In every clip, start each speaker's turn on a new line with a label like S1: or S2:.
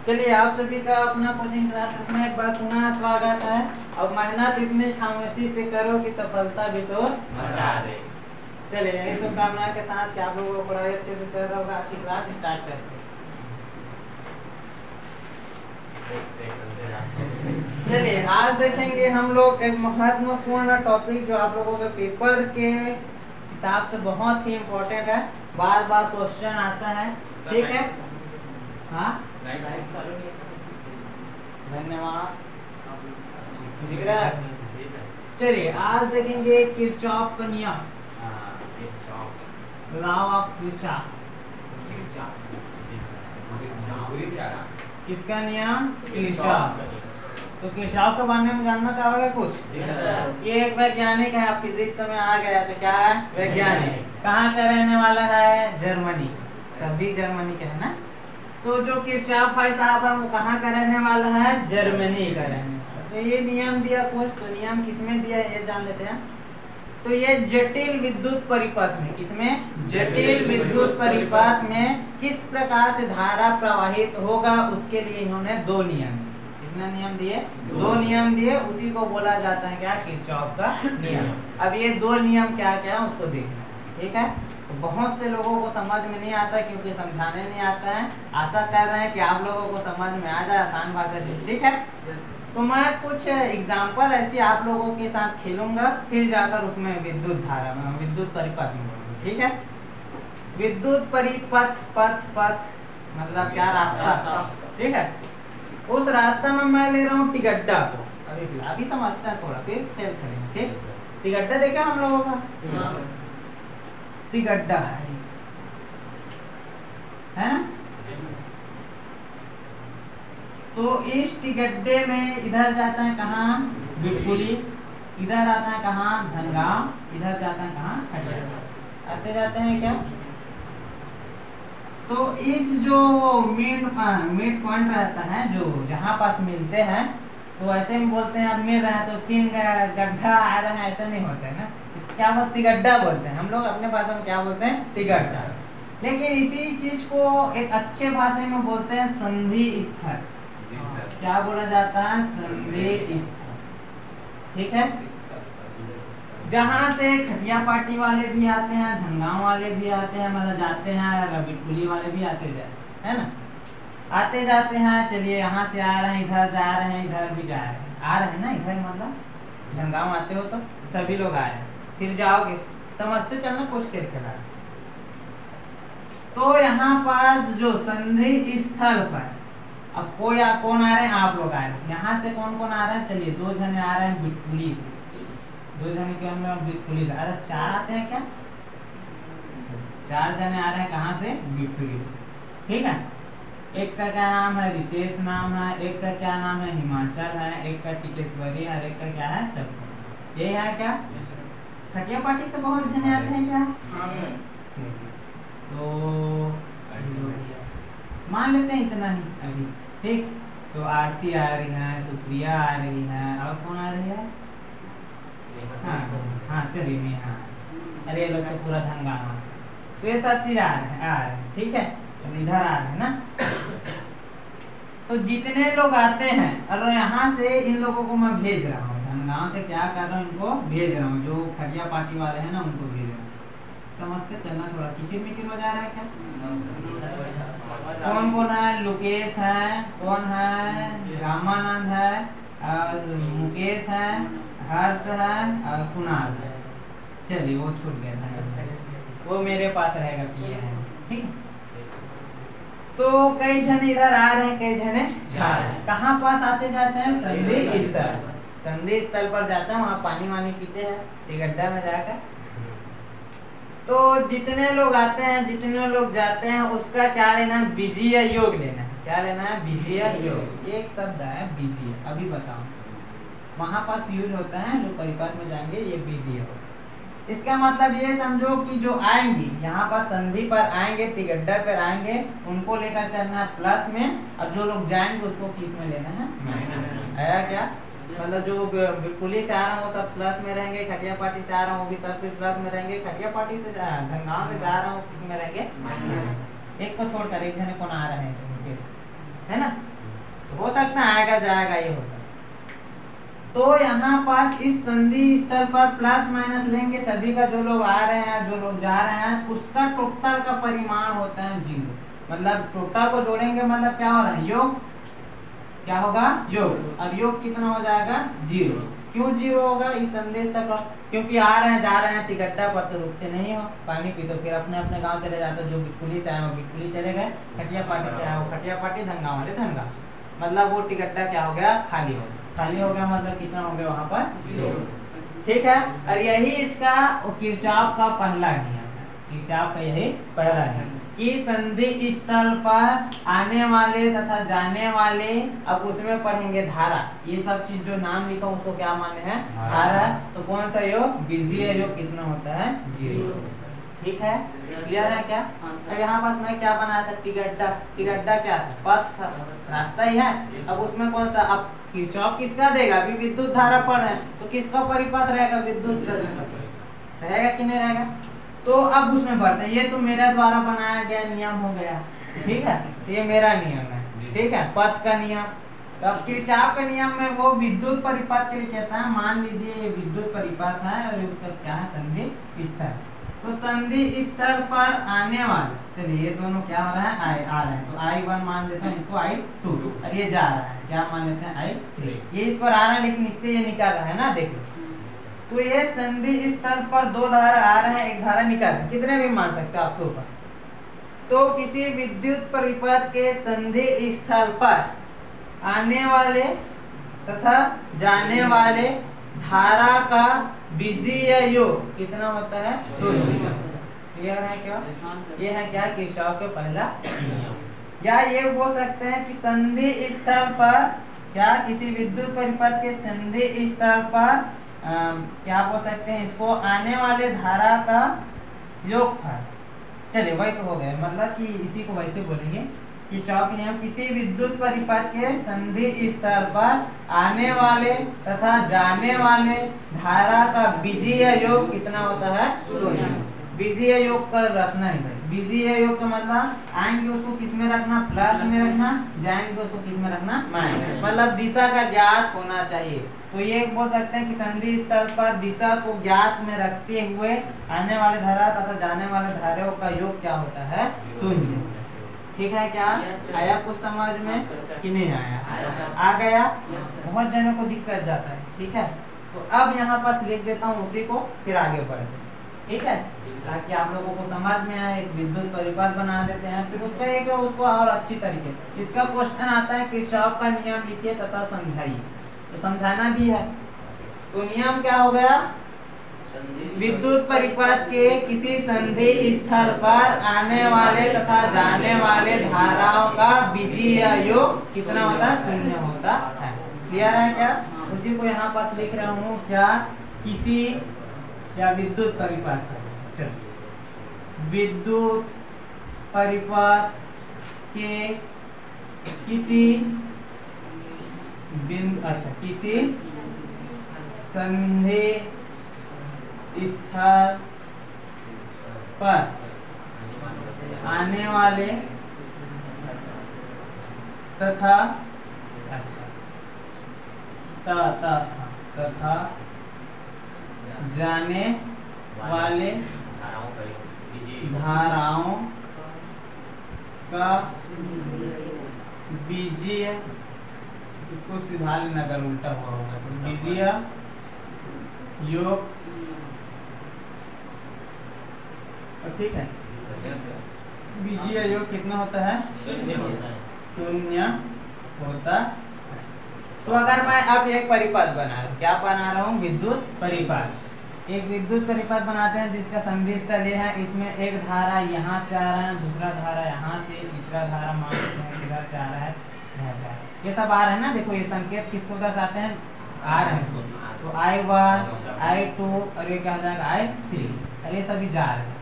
S1: चलिए आप सभी का अपना कोचिंग क्लासेस में एक बार पुनः स्वागत है। अब मेहनत इतनी खामोशी से करो कि सफलता भी शोर मचा दे। चलिए यही शुभकामना के साथ कि आप लोगों को पढ़ाई अच्छे से चल रहा होगा। आज की क्लास स्टार्ट करते हैं। चलिए आज देखेंगे हम लोग एक महत्वपूर्ण टॉपिक जो आप लोगों के पेपर के हिसाब से बहुत ही इम्पोर्टेंट है, बार बार क्वेश्चन आता है। ठीक है, हाँ धन्यवाद। दिख रहा है? चलिए आज देखेंगे किरचॉफ का नियम, लॉ ऑफ किरचॉफ। किसका नियम? किरचॉफ। तो किरचॉफ के बारे में जानना चाहोगे कुछ? ये एक वैज्ञानिक है, आप फिजिक्स में आ गया तो क्या है? वैज्ञानिक। कहाँ का रहने वाला है? जर्मनी। सभी जर्मनी के है ना। तो जो किरचॉफ भाई साहब है वो कहाँ का रहने वाला है? जर्मनी का रहने वाला। तो ये नियम दिया कुछ, तो नियम किसमें दिया ये जान लेते हैं। तो ये जटिल विद्युत परिपथ में, किसमें? जटिल विद्युत परिपथ में किस प्रकार से धारा प्रवाहित होगा उसके लिए इन्होंने दो नियम, कितना नियम दिए? दो नियम दिए। उसी को बोला जाता है क्या? किरचॉफ का नियम। अब ये दो नियम क्या क्या है उसको देखना, ठीक है। तो बहुत से लोगों को समझ में नहीं आता क्योंकि समझाने नहीं आता है। आशा कर रहे हैं कि आप लोगों को समझ में आ जाए आसान भाषा में, ठीक है। तो मैं कुछ एग्जाम्पल ऐसे आप लोगों के साथ खेलूंगा, फिर जाकर उसमें विद्युत धारा में, विद्युत परिपथ में बोलूंगा, ठीक है। विद्युत परिपथ, पथ पथ मतलब क्या? रास्ता, ठीक है। उस रास्ता में मैं ले रहा हूँ तिगड्डा को। अभी समझते हैं थोड़ा, फिर खेल खेलेंगे, ठीक। तिगड्डा देखा हम लोगों का? तिगड्डा है ना। तो इस तिगड्डे में इधर जाता है कहाँ? बिटकुली। इधर आता है कहाँ? धनगांव। इधर जाता है कहाँ? खटिया। आते जाते हैं क्या? तो इस जो मिड पॉइंट रहता है, जो जहाँ पास मिलते हैं, तो ऐसे में बोलते हैं अब मिल रहा है तो तीन गड्ढा आ रहा है, ऐसा नहीं होता है ना। क्या बोलते? तिगड्डा बोलते हैं हम लोग अपने भाषा में। क्या बोलते हैं? तिगड्डा। लेकिन इसी चीज को एक अच्छे भाषा में बोलते हैं संधि स्थल। क्या बोला जाता है? संधि स्थल, ठीक है। जहाँ से खटिया पार्टी वाले भी आते हैं, धनगांव वाले भी आते हैं, मतलब जाते हैं, बिटकुली वाले भी आते जाते है ना, आते जाते हैं। चलिए यहाँ से आ रहे हैं, इधर जा रहे हैं, इधर भी जा रहे हैं, आ रहे हैं ना, इधर मतलब धनगांव आते हो तो सभी लोग आ रहे हैं, फिर जाओगे, समझते चलना कुछ खेल खेला। तो यहाँ पास जो संधि स्थल पर अब कौन आ रहे हैं? आप लोग आ रहे हैं। यहाँ से कौन कौन आ रहा है? चलिए दो जने आ रहे हैं बिटकुली से, दो जने के हम लोग बिटकुली से। अरे चार आते हैं क्या? चार जने आ रहे हैं कहाँ से? बिटकुली से, ठीक है। एक का क्या नाम है? रितेश नाम है। एक का क्या नाम है? हिमाचल है। एक का टिकेश्वरी है। एक का क्या है? सब ये है क्या? खटिया पार्टी से बहुत जने आते हैं क्या? तो मान लेते हैं इतना ही अभी, ठीक। तो आरती आ रही है, सुप्रिया आ रही है, और कौन आ रही है? हाँ चलिए नेहा। अरे ये लोग तो पूरा धनगांव, तो ये सब चीज आ रहे हैं, ठीक है। तो इधर आ रहे हैं ना। तो जितने लोग आते हैं, और यहाँ से इन लोगों को मैं भेज रहा हूँ धनगांव से, क्या कर रहा हूँ? इनको भेज रहा हूँ, जो खटिया पार्टी वाले हैं ना उनको भेज रहा हूँ। समझते चलना, थोड़ा किचिर मिचिर हो जा रहा है क्या? कौन कौन है? लोकेश है, कौन है? रामानंद है, और मुकेश है, हर्ष है, और कुणाल है। चलिए वो छूट गया था, वो मेरे पास रहेगा, ये है, ठीक है। तो कई जने इधर आ रहे हैं, कई जने जा रहे हैं। कहाँ पास आते जाते हैं? संधि स्थल। संधि स्थल पर जाते हैं, वहाँ पानी वानी पीते हैं तिगड्डा में जाकर। तो जितने लोग आते हैं, जितने लोग जाते हैं, उसका क्या लेना है? बीजीय योग लेना है। क्या लेना है? बीजीय योग। एक शब्द है बीजीय, अभी बताओ। वहां पास यूज होता है, जो परिपथ में जाएंगे ये बीजीय होगा। इसका मतलब ये समझो कि जो आएंगे यहाँ पर संधि पर आएंगे, तिगड्डा पर आएंगे, उनको लेकर चलना है प्लस में, और जो लोग जाएंगे उसको किस में लेना है? माइनस। आया क्या? मतलब जो बिटकुली से आ रहा हूँ वो सब प्लस में रहेंगे, खटिया पार्टी से आ रहा हूँ वो भी सब प्लस में रहेंगे, खटिया पार्टी से धनगांव से जा रहा हूँ किस में रहेंगे? एक को छोड़कर, एक जने कौन आ रहे हैं, है ना। सकते हैं आएगा जाएगा ये होता है। तो यहाँ पर इस संधि स्थल पर प्लस माइनस लेंगे, सभी का जो लोग आ रहे हैं जो लोग जा रहे हैं उसका टोटल का परिमाण होता है 0। मतलब टोटल को जोड़ेंगे मतलब क्या हो रहा है, योग क्या होगा, योग। अब योग कितना हो जाएगा 0। क्यों 0 होगा इस संधि स्थल पर, क्योंकि आ रहे हैं जा रहे हैं टिकट्टा पर तो रुकते नहीं हो, पानी पी तो फिर अपने अपने गांव चले जाते, जो बिटकुली से आए वो बिटकुली चले गए, खटिया पार्टी से आए वो खटिया पार्टी, धनगांव वाले धनगांव। मतलब वो टिकट्टा क्या हो गया, खाली हो गया। खाली हो गया मतलब कितना हो गया वहां पर 0। ठीक है, और यही इसका किरचॉफ का पहला नियम है। किरचॉफ का यही पहला नियम कि संधि स्थल पर आने वाले तथा जाने वाले, अब उसमें पढ़ेंगे धारा, ये सब चीज जो नाम लिखा उसको क्या माने हैं, धारा। तो कौन सा योग, बीजीय योग कितना होता है 0। ठीक है, क्लियर है क्या। अब यहाँ पास मैं क्या बनाया था, टिकट्टा। टिकट्टा क्या था, पथ था, रास्ता ही है। अब उसमें कौन सा, अब किरचॉफ किसका देगा, अभी विद्युत धारा पर है तो किसका परिपथ रहेगा, विद्युत रहेगा कि नहीं रहेगा। तो अब उसमें बढ़ते हैं, ये तो मेरे द्वारा बनाया गया नियम हो गया, ठीक है, ये मेरा नियम है, ठीक है, पथ का नियम। तो अब किरचॉफ के नियम में वो विद्युत परिपथ के लिए कहता है, मान लीजिए ये विद्युत परिपथ है और उसका क्या है, संधि स्थल। तो संधि स्थल पर आने वाले, चलिए ये दोनों क्या हो रहा है, आ रहे हैं, तो I1 मान लेते हैं, इसको I2, और ये जा रहा है, क्या मान लेते हैं I3। ये इस पर आ रहा है लेकिन इससे ये निकल रहा है ना, देखो। तो ये संधि स्थल पर दो धारा आ रहे हैं, एक धारा निकल रहा है, कितने भी मान सकते हो आपके ऊपर। तो किसी विद्युत परिपथ के संधि स्थल पर आने वाले तथा जाने वाले धारा का बीजीय योग कितना होता है, 0। क्लियर है क्या, ये है क्या किरचॉफ का पहला नियम। या ये बोल सकते हैं कि संधि स्थल पर, क्या किसी विद्युत परिपथ के संधि स्थल पर क्या बोल सकते हैं, इसको आने वाले धारा का योगफल। चलिए वही तो हो गया, मतलब कि इसी को वैसे बोलेंगे कि किरचॉफ के नियम, किसी विद्युत परिपथ के संधि स्थल पर आने वाले तथा जाने वाले धारा का बीजीय योग कितना होता है, 0। बीजीय योग पर रखना है भाई, बीजीय योग का मतलब आएंगे उसको किस में रखना, प्लस में रखना, जाएंगे उसको किस में रखना, माइनस, मतलब दिशा का ज्ञात होना चाहिए। तो ये बोल सकते हैं कि संधि स्थल पर दिशा को ज्ञात में रखते हुए आने वाले धारा तथा जाने वाले धाराओं का योग क्या होता है, 0। ठीक है क्या, आया कुछ समझ में कि नहीं आया, आ गया। बहुत जनों को दिक्कत जाता है, ठीक है। तो अब यहाँ पास लिख देता हूँ उसी को, फिर आगे बढ़ते, ठीक है, ताकि आप लोगों को समझ में आए। एक विद्युत परिपथ बना देते हैं, फिर उसका एक उसको और अच्छी तरीके। इसका क्वेश्चन आता है किरचॉफ का नियम लिखिए तथा समझाइए, तो समझाना भी है। तो नियम क्या हो गया, विद्युत परिपथ के किसी संधि स्थल पर आने वाले तथा जाने वाले धाराओं का बीजीय योग कितना होता है, 0 होता है। क्लियर है क्या, उसी को यहाँ पास लिख रहा हूँ, क्या किसी या विद्युत परिपथ, चलो विद्युत परिपथ के किसी बिंदु, अच्छा किसी संधि स्थल पर आने वाले तथा, अच्छा तथा जाने वाले धाराओं का बीजीय, इसको सीधा लेना अगर उल्टा हुआ होगा तो बीजीय योग, ठीक है, बीजीय योग कितना होता है, 0 होता। तो अगर मैं अब एक परिपथ बना रहा हूँ, क्या बना रहा हूँ, विद्युत परिपथ। एक विद्युत परिपथ बनाते हैं जिसका संधि स्थल ये है, इसमें एक धारा यहाँ से आ रहा है, दूसरा धारा यहाँ से, तीसरा धारा मान लेते हैं इधर से आ रहा है, यहाँ से आ रहा है, ये सब आ रहे हैं ना। देखो ये संकेत किसको दर्शाते हैं, आ रहे हैं, तो I1, I2 और ये क्या हो जाएगा I3, और ये सभी जा रहे हैं।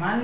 S1: मान